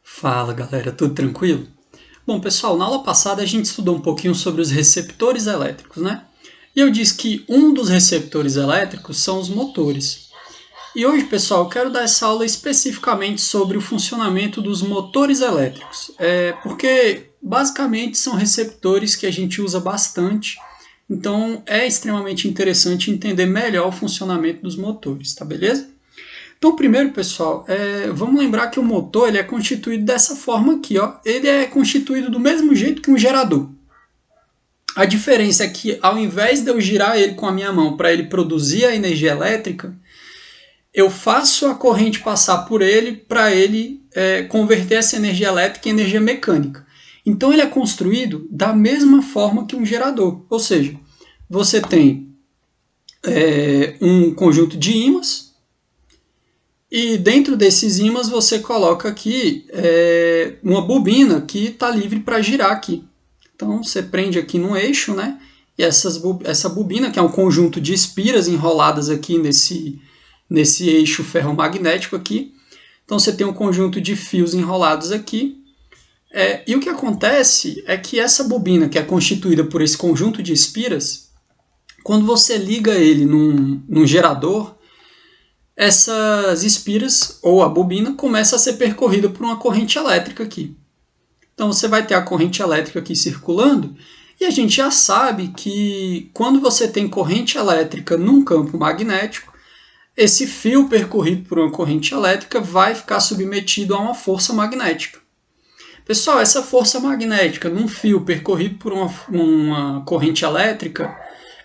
Fala galera, tudo tranquilo? Bom pessoal, na aula passada a gente estudou um pouquinho sobre os receptores elétricos, né? E eu disse que um dos receptores elétricos são os motores. E hoje, pessoal, eu quero dar essa aula especificamente sobre o funcionamento dos motores elétricos. Porque basicamente são receptores que a gente usa bastante, então é extremamente interessante entender melhor o funcionamento dos motores, tá beleza? Então, primeiro, pessoal, vamos lembrar que o motor ele é constituído dessa forma aqui, ó. Ele é constituído do mesmo jeito que um gerador. A diferença é que, ao invés de eu girar ele com a minha mão para ele produzir a energia elétrica, eu faço a corrente passar por ele para ele converter essa energia elétrica em energia mecânica. Então, ele é construído da mesma forma que um gerador. Ou seja, você tem um conjunto de ímãs, e dentro desses ímãs você coloca aqui uma bobina que está livre para girar aqui. Então você prende aqui no eixo, né? E essa bobina, que é um conjunto de espiras enroladas aqui nesse eixo ferromagnético aqui. Então você tem um conjunto de fios enrolados aqui. E o que acontece é que essa bobina, que é constituída por esse conjunto de espiras, quando você liga ele num gerador, essas espiras, ou a bobina, começa a ser percorrida por uma corrente elétrica aqui. Então você vai ter a corrente elétrica aqui circulando, e a gente já sabe que quando você tem corrente elétrica num campo magnético, esse fio percorrido por uma corrente elétrica vai ficar submetido a uma força magnética. Pessoal, essa força magnética num fio percorrido por uma corrente elétrica,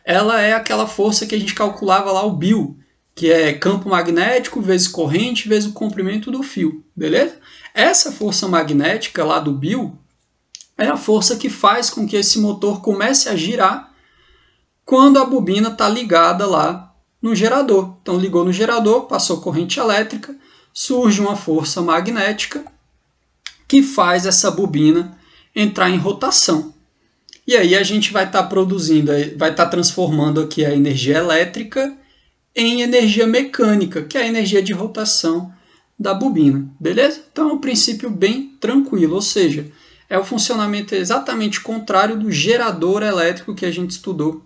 ela é aquela força que a gente calculava lá, o Bill, que é campo magnético vezes corrente vezes o comprimento do fio, beleza? Essa força magnética lá do Bill é a força que faz com que esse motor comece a girar quando a bobina está ligada lá no gerador. Então ligou no gerador, passou corrente elétrica, surge uma força magnética que faz essa bobina entrar em rotação. E aí a gente vai estar produzindo, vai estar transformando aqui a energia elétrica em energia mecânica, que é a energia de rotação da bobina, beleza? Então é um princípio bem tranquilo, ou seja, é o funcionamento exatamente contrário do gerador elétrico que a gente estudou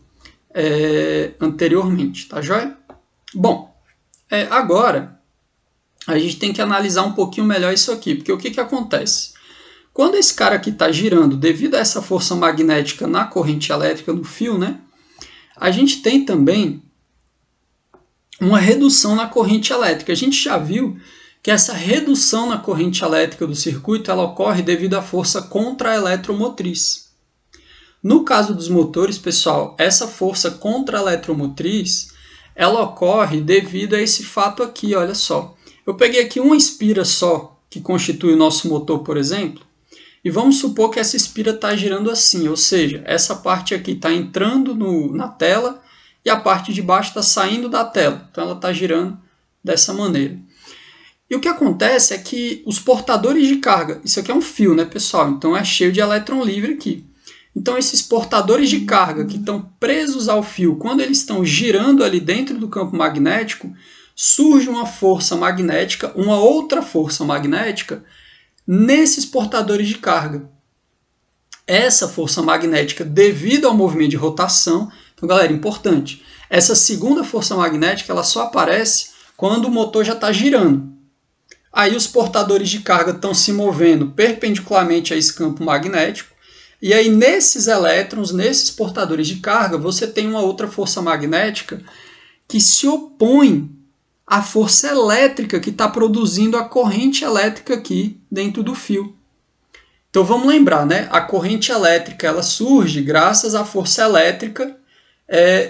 anteriormente, tá joia? Bom, agora a gente tem que analisar um pouquinho melhor isso aqui, porque o que acontece? Quando esse cara aqui está girando devido a essa força magnética na corrente elétrica no fio, né? A gente tem também uma redução na corrente elétrica. A gente já viu que essa redução na corrente elétrica do circuito ela ocorre devido à força contra-eletromotriz. No caso dos motores, pessoal, essa força contra-eletromotriz ela ocorre devido a esse fato aqui, olha só. Eu peguei aqui uma espira só, que constitui o nosso motor, por exemplo, e vamos supor que essa espira está girando assim, ou seja, essa parte aqui está entrando na tela e a parte de baixo está saindo da tela. Então ela está girando dessa maneira. E o que acontece é que os portadores de carga, isso aqui é um fio, né, pessoal? Então é cheio de elétron livre aqui. Então esses portadores de carga que estão presos ao fio, quando eles estão girando ali dentro do campo magnético, surge uma força magnética, uma outra força magnética, nesses portadores de carga. Essa força magnética, devido ao movimento de rotação, então, galera, importante, essa segunda força magnética ela só aparece quando o motor já está girando. Aí os portadores de carga estão se movendo perpendicularmente a esse campo magnético, e aí nesses elétrons, nesses portadores de carga, você tem uma outra força magnética que se opõe à força elétrica que está produzindo a corrente elétrica aqui dentro do fio. Então vamos lembrar, né? A corrente elétrica ela surge graças à força elétrica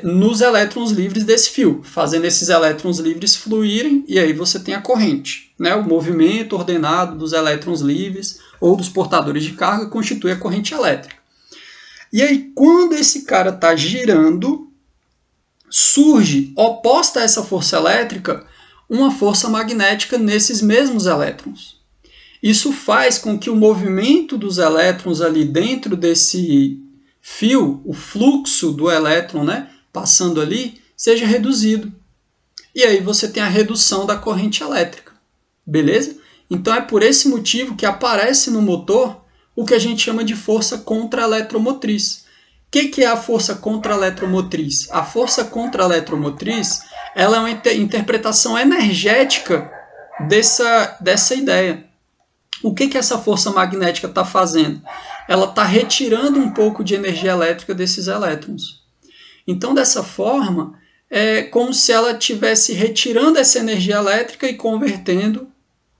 nos elétrons livres desse fio, fazendo esses elétrons livres fluírem, e aí você tem a corrente. Né? O movimento ordenado dos elétrons livres ou dos portadores de carga constitui a corrente elétrica. E aí, quando esse cara está girando, surge, oposta a essa força elétrica, uma força magnética nesses mesmos elétrons. Isso faz com que o movimento dos elétrons ali dentro desse fio, o fluxo do elétron, né, passando ali, seja reduzido. E aí você tem a redução da corrente elétrica. Beleza? Então é por esse motivo que aparece no motor o que a gente chama de força contra-eletromotriz. O que é a força contra-eletromotriz? A força contra-eletromotriz ela é uma interpretação energética dessa ideia. O que essa força magnética está fazendo? Ela está retirando um pouco de energia elétrica desses elétrons. Então, dessa forma, é como se ela estivesse retirando essa energia elétrica e convertendo.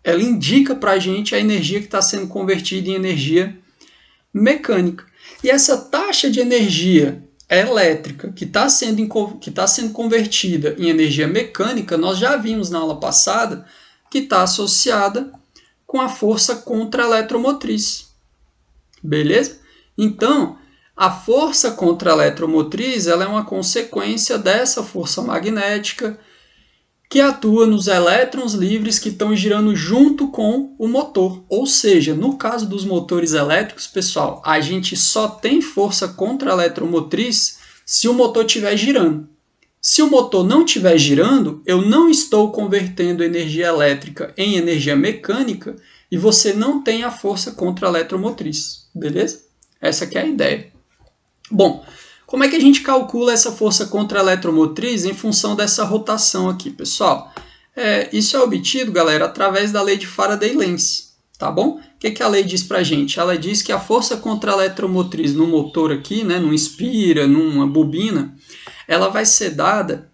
Ela indica para a gente a energia que está sendo convertida em energia mecânica. E essa taxa de energia elétrica que está sendo convertida em energia mecânica, nós já vimos na aula passada que está associada com a força contra-eletromotriz. Beleza? Então, a força contra-eletromotriz ela é uma consequência dessa força magnética que atua nos elétrons livres que estão girando junto com o motor. Ou seja, no caso dos motores elétricos, pessoal, a gente só tem força contra-eletromotriz se o motor estiver girando. Se o motor não estiver girando, eu não estou convertendo energia elétrica em energia mecânica e você não tem a força contra-eletromotriz. Beleza? Essa que é a ideia. Bom, como é que a gente calcula essa força contra-eletromotriz em função dessa rotação aqui, pessoal? Isso é obtido, galera, através da lei de Faraday-Lenz, tá bom? O que a lei diz pra gente? Ela diz que a força contra-eletromotriz no motor aqui, né, num inspira, numa bobina, ela vai ser dada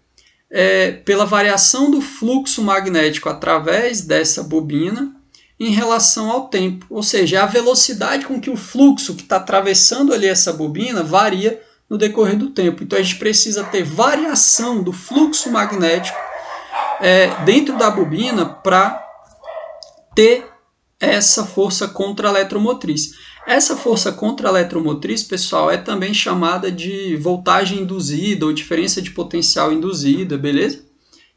pela variação do fluxo magnético através dessa bobina em relação ao tempo. Ou seja, a velocidade com que o fluxo que está atravessando ali essa bobina varia no decorrer do tempo. Então a gente precisa ter variação do fluxo magnético dentro da bobina para ter essa força contra-eletromotriz. Essa força contra-eletromotriz, pessoal, é também chamada de voltagem induzida ou diferença de potencial induzida, beleza?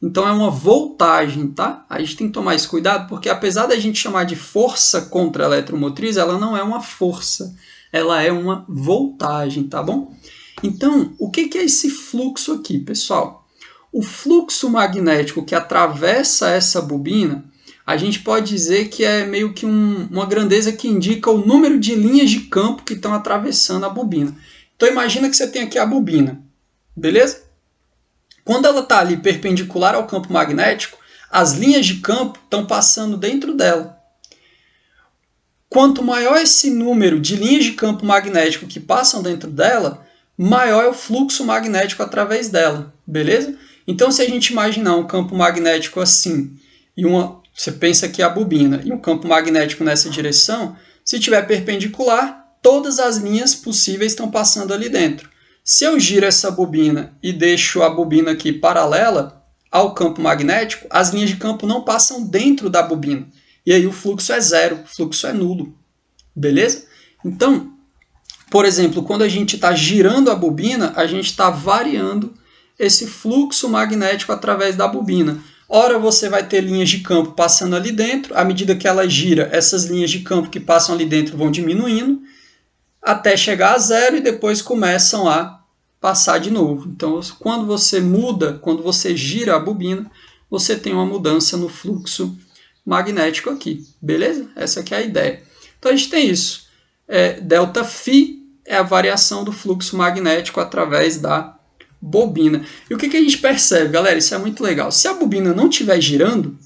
Então é uma voltagem, tá? A gente tem que tomar esse cuidado porque apesar da gente chamar de força contra-eletromotriz, ela não é uma força, ela é uma voltagem, tá bom? Então, o que é esse fluxo aqui, pessoal? O fluxo magnético que atravessa essa bobina, a gente pode dizer que é meio que uma grandeza que indica o número de linhas de campo que estão atravessando a bobina. Então, imagina que você tem aqui a bobina, beleza? Quando ela está ali perpendicular ao campo magnético, as linhas de campo estão passando dentro dela. Quanto maior esse número de linhas de campo magnético que passam dentro dela, maior é o fluxo magnético através dela, beleza? Então, se a gente imaginar um campo magnético assim, você pensa que é a bobina, e um campo magnético nessa direção, se estiver perpendicular, todas as linhas possíveis estão passando ali dentro. Se eu giro essa bobina e deixo a bobina aqui paralela ao campo magnético, as linhas de campo não passam dentro da bobina. E aí o fluxo é zero, o fluxo é nulo. Beleza? Então, por exemplo, quando a gente está girando a bobina, a gente está variando esse fluxo magnético através da bobina. Ora você vai ter linhas de campo passando ali dentro, à medida que ela gira, essas linhas de campo que passam ali dentro vão diminuindo, até chegar a zero e depois começam a passar de novo. Então, quando você gira a bobina, você tem uma mudança no fluxo magnético aqui, beleza? Essa aqui é a ideia. Então, a gente tem isso. ΔΦ é a variação do fluxo magnético através da bobina. E o que a gente percebe, galera? Isso é muito legal. Se a bobina não estiver girando,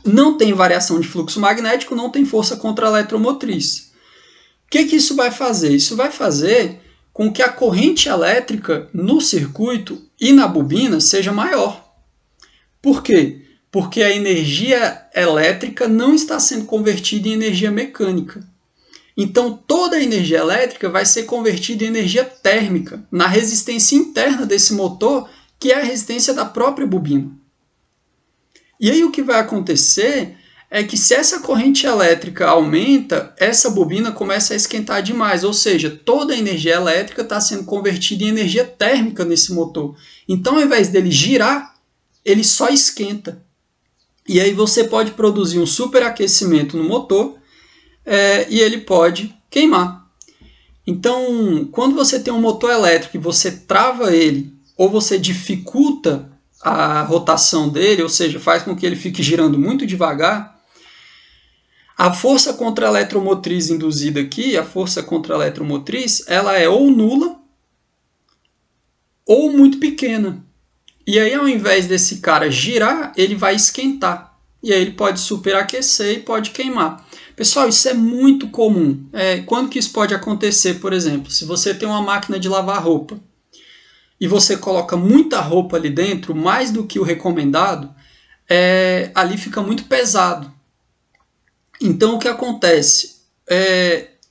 não tem variação de fluxo magnético, não tem força contra-eletromotriz. O que isso vai fazer? Isso vai fazer com que a corrente elétrica no circuito e na bobina seja maior. Por quê? Porque a energia elétrica não está sendo convertida em energia mecânica. Então, toda a energia elétrica vai ser convertida em energia térmica, na resistência interna desse motor, que é a resistência da própria bobina. E aí o que vai acontecer é que se essa corrente elétrica aumenta, essa bobina começa a esquentar demais, ou seja, toda a energia elétrica está sendo convertida em energia térmica nesse motor. Então, ao invés dele girar, ele só esquenta. E aí você pode produzir um superaquecimento no motor e ele pode queimar. Então, quando você tem um motor elétrico e você trava ele, ou você dificulta a rotação dele, ou seja, faz com que ele fique girando muito devagar, A força contra-eletromotriz induzida aqui, a força contra-eletromotriz, ela é ou nula ou muito pequena. E aí, ao invés desse cara girar, ele vai esquentar. E aí ele pode superaquecer e pode queimar. Pessoal, isso é muito comum. Quando que isso pode acontecer, por exemplo? Se você tem uma máquina de lavar roupa e você coloca muita roupa ali dentro, mais do que o recomendado, ali fica muito pesado. Então, o que acontece?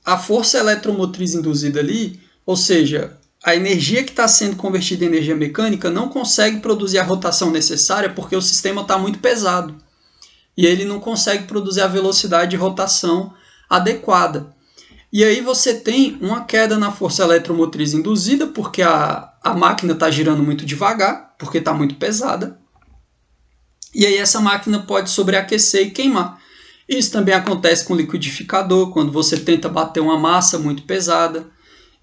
A força eletromotriz induzida ali, ou seja, a energia que está sendo convertida em energia mecânica não consegue produzir a rotação necessária porque o sistema está muito pesado. E ele não consegue produzir a velocidade de rotação adequada. E aí você tem uma queda na força eletromotriz induzida porque a máquina está girando muito devagar, porque está muito pesada. E aí essa máquina pode sobreaquecer e queimar. Isso também acontece com o liquidificador, quando você tenta bater uma massa muito pesada.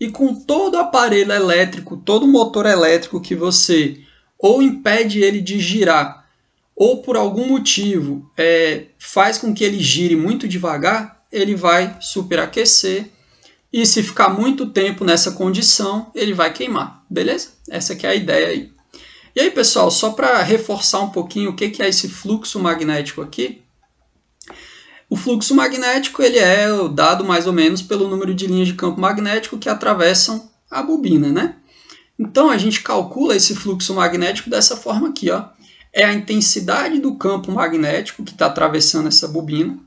E com todo o aparelho elétrico, todo o motor elétrico que você ou impede ele de girar, ou por algum motivo faz com que ele gire muito devagar, ele vai superaquecer. E se ficar muito tempo nessa condição, ele vai queimar. Beleza? Essa que é a ideia aí. E aí, pessoal, só para reforçar um pouquinho o que é esse fluxo magnético aqui. O fluxo magnético ele é dado mais ou menos pelo número de linhas de campo magnético que atravessam a bobina, né? Então, a gente calcula esse fluxo magnético dessa forma aqui, ó. É a intensidade do campo magnético que está atravessando essa bobina,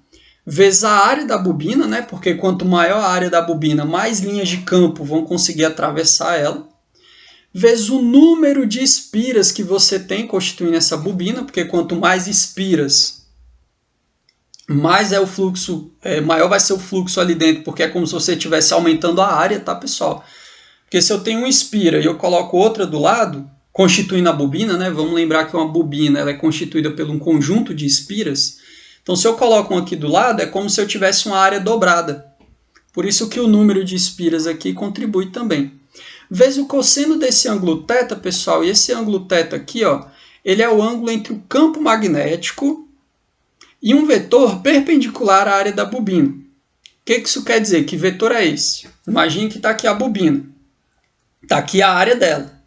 vezes a área da bobina, né? Porque quanto maior a área da bobina, mais linhas de campo vão conseguir atravessar ela, vezes o número de espiras que você tem constituindo essa bobina, porque quanto mais espiras, mais o fluxo, maior vai ser o fluxo ali dentro, porque é como se você estivesse aumentando a área, tá, pessoal? Porque se eu tenho uma espira e eu coloco outra do lado, constituindo a bobina, né? Vamos lembrar que uma bobina ela é constituída por um conjunto de espiras. Então, se eu coloco um aqui do lado, é como se eu tivesse uma área dobrada. Por isso que o número de espiras aqui contribui também. Vezes o cosseno desse ângulo θ, pessoal, e esse ângulo θ aqui, ó, ele é o ângulo entre o campo magnético e um vetor perpendicular à área da bobina. O que isso quer dizer? Que vetor é esse? Imagine que está aqui a bobina. Está aqui a área dela.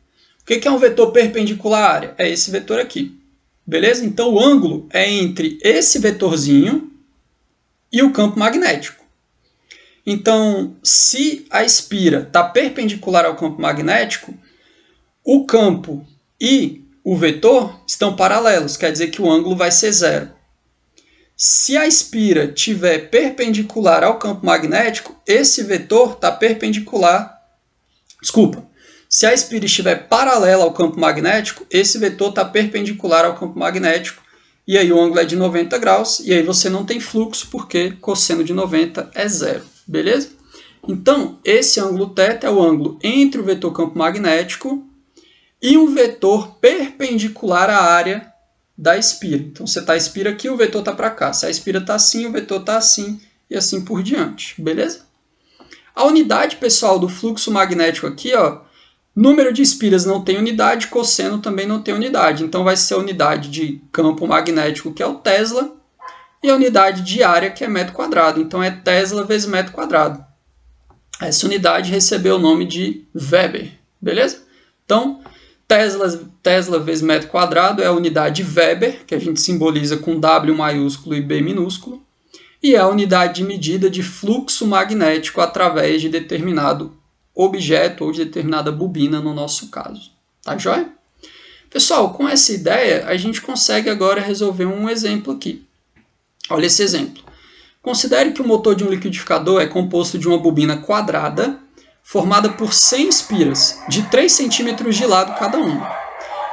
O que é um vetor perpendicular à área? É esse vetor aqui. Beleza? Então, o ângulo é entre esse vetorzinho e o campo magnético. Então, se a espira está perpendicular ao campo magnético, o campo e o vetor estão paralelos, quer dizer que o ângulo vai ser zero. Se a espira estiver perpendicular ao campo magnético, esse vetor está perpendicular. Desculpa. Se a espira estiver paralela ao campo magnético, esse vetor está perpendicular ao campo magnético, e aí o ângulo é de 90 graus, e aí você não tem fluxo, porque cosseno de 90 é zero, beleza? Então, esse ângulo θ é o ângulo entre o vetor campo magnético e um vetor perpendicular à área da espira. Então, você está a espira aqui, o vetor está para cá. Se a espira está assim, o vetor está assim, e assim por diante, beleza? A unidade, pessoal, do fluxo magnético aqui, ó, número de espiras não tem unidade, cosseno também não tem unidade. Então, vai ser a unidade de campo magnético, que é o Tesla, e a unidade de área, que é metro quadrado. Então, é Tesla vezes metro quadrado. Essa unidade recebeu o nome de Weber, beleza? Então, Tesla vezes metro quadrado é a unidade Weber, que a gente simboliza com W maiúsculo e B minúsculo, e é a unidade de medida de fluxo magnético através de determinado objeto ou de determinada bobina, no nosso caso. Tá joia? Pessoal, com essa ideia, a gente consegue agora resolver um exemplo aqui. Olha esse exemplo. Considere que o motor de um liquidificador é composto de uma bobina quadrada, formada por 100 espiras, de 3 centímetros de lado cada uma,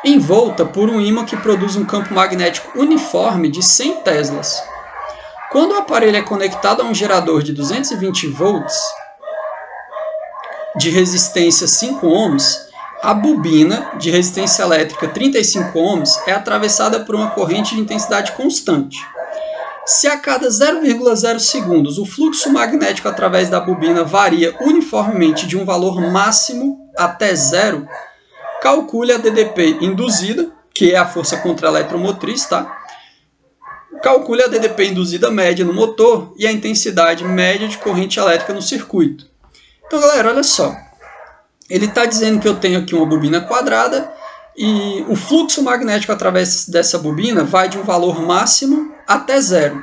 envolta por um ímã que produz um campo magnético uniforme de 100 teslas. Quando o aparelho é conectado a um gerador de 220 volts, de resistência 5 ohms, a bobina de resistência elétrica 35 ohms é atravessada por uma corrente de intensidade constante. Se a cada 0,0 segundos o fluxo magnético através da bobina varia uniformemente de um valor máximo até zero, calcule a DDP induzida, que é a força contra-eletromotriz, tá? calcule a DDP induzida média no motor e a intensidade média de corrente elétrica no circuito. Então, galera, olha só. Ele está dizendo que eu tenho aqui uma bobina quadrada e o fluxo magnético através dessa bobina vai de um valor máximo até zero,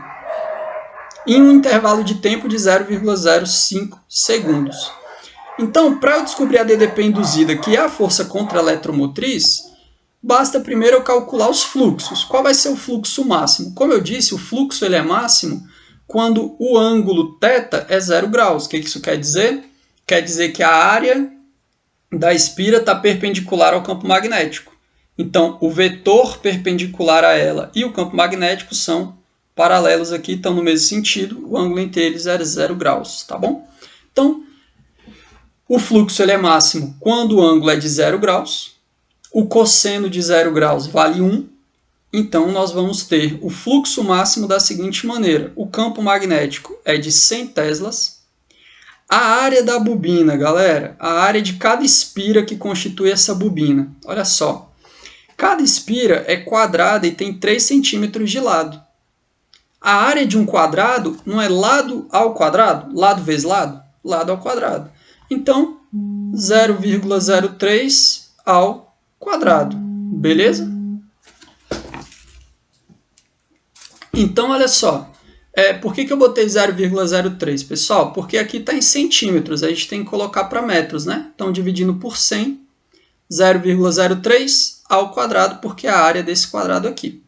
em um intervalo de tempo de 0,05 segundos. Então, para eu descobrir a DDP induzida, que é a força contra-eletromotriz, basta primeiro eu calcular os fluxos. Qual vai ser o fluxo máximo? Como eu disse, o fluxo ele é máximo quando o ângulo θ é 0 graus. O que isso quer dizer? Quer dizer que a área da espira está perpendicular ao campo magnético. Então, o vetor perpendicular a ela e o campo magnético são paralelos aqui, estão no mesmo sentido. O ângulo entre eles é 0 graus, tá bom? Então, o fluxo ele é máximo quando o ângulo é de 0 graus. O cosseno de 0 graus vale 1. Então, nós vamos ter o fluxo máximo da seguinte maneira. O campo magnético é de 100 teslas. A área da bobina, galera, a área de cada espira que constitui essa bobina. Olha só. Cada espira é quadrada e tem 3 centímetros de lado. A área de um quadrado não é lado ao quadrado? Lado vezes lado? Lado ao quadrado. Então, 0,03 ao quadrado. Beleza? Então, olha só. Por que eu botei 0,03, pessoal? Porque aqui está em centímetros. A gente tem que colocar para metros, né? Então, dividindo por 100, 0,03 ao quadrado, porque é a área desse quadrado aqui.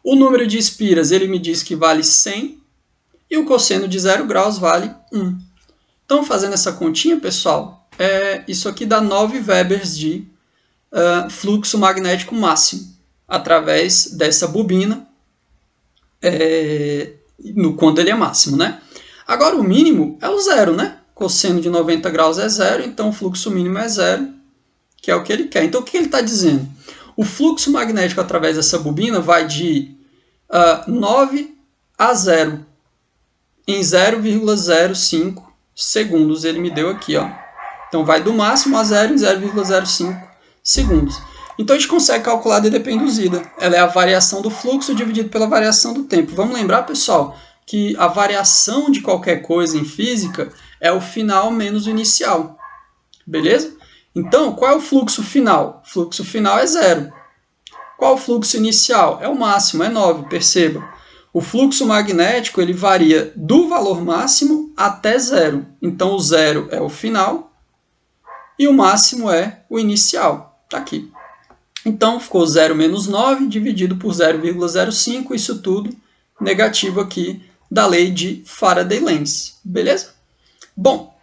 O número de espiras, ele me diz que vale 100. E o cosseno de 0 graus vale 1. Então, fazendo essa continha, pessoal, isso aqui dá 9 Webers de fluxo magnético máximo através dessa bobina quando ele é máximo, né? Agora, o mínimo é o zero, né? Cosseno de 90 graus é zero, então o fluxo mínimo é zero, que é o que ele quer. Então, o que ele está dizendo? O fluxo magnético através dessa bobina vai de 9 a 0 em 0,05 segundos. Ele me deu aqui, ó. Então, vai do máximo a 0 em 0,05 segundos. Então, a gente consegue calcular a DDP induzida. Ela é a variação do fluxo dividido pela variação do tempo. Vamos lembrar, pessoal, que a variação de qualquer coisa em física é o final menos o inicial. Beleza? Então, qual é o fluxo final? O fluxo final é 0. Qual o fluxo inicial? É o máximo, é 9, perceba. O fluxo magnético ele varia do valor máximo até 0. Então, o 0 é o final e o máximo é o inicial. Está aqui. Então, ficou 0 menos 9 dividido por 0,05, isso tudo negativo aqui da lei de Faraday-Lenz. Beleza? Bom,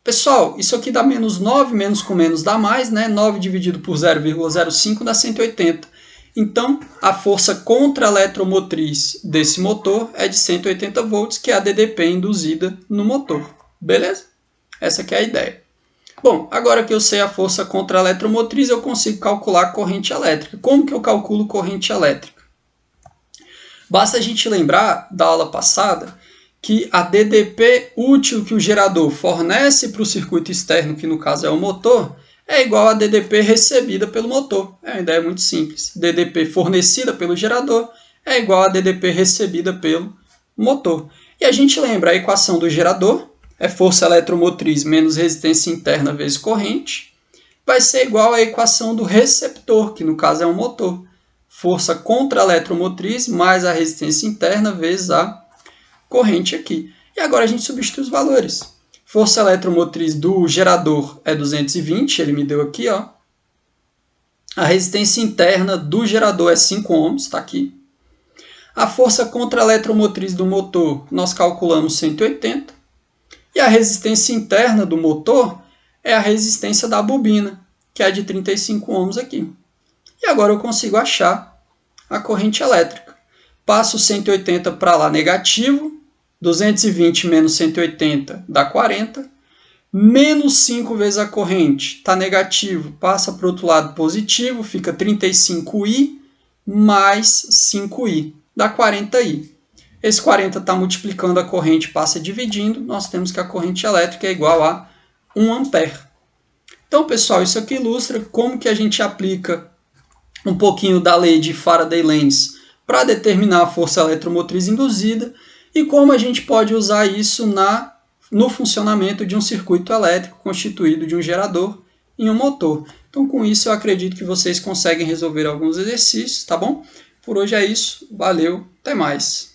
pessoal, isso aqui dá menos 9, menos com menos dá mais, né? 9 dividido por 0,05 dá 180. Então, a força contra-eletromotriz desse motor é de 180 volts, que é a DDP induzida no motor. Beleza? Essa aqui é a ideia. Bom, agora que eu sei a força contra-eletromotriz, eu consigo calcular a corrente elétrica. Como que eu calculo corrente elétrica? Basta a gente lembrar da aula passada que a DDP útil que o gerador fornece para o circuito externo, que no caso é o motor, é igual a DDP recebida pelo motor. É uma ideia muito simples. DDP fornecida pelo gerador é igual a DDP recebida pelo motor. E a gente lembra a equação do gerador, é força eletromotriz menos resistência interna vezes corrente, vai ser igual à equação do receptor, que no caso é um motor. Força contra-eletromotriz mais a resistência interna vezes a corrente aqui. E agora a gente substitui os valores. Força eletromotriz do gerador é 220, ele me deu aqui, ó. A resistência interna do gerador é 5 ohms, está aqui. A força contra-eletromotriz do motor nós calculamos 180. E a resistência interna do motor é a resistência da bobina, que é de 35 ohms aqui. E agora eu consigo achar a corrente elétrica. Passo 180 para lá negativo, 220 menos 180 dá 40, menos 5 vezes a corrente está negativo, passa para o outro lado positivo, fica 35i mais 5i, dá 40i. Esse 40 está multiplicando a corrente, passa dividindo, nós temos que a corrente elétrica é igual a 1 ampere. Então, pessoal, isso aqui ilustra como que a gente aplica um pouquinho da lei de Faraday-Lenz para determinar a força eletromotriz induzida e como a gente pode usar isso no funcionamento de um circuito elétrico constituído de um gerador e um motor. Então, com isso, eu acredito que vocês conseguem resolver alguns exercícios, tá bom? Por hoje é isso, valeu, até mais!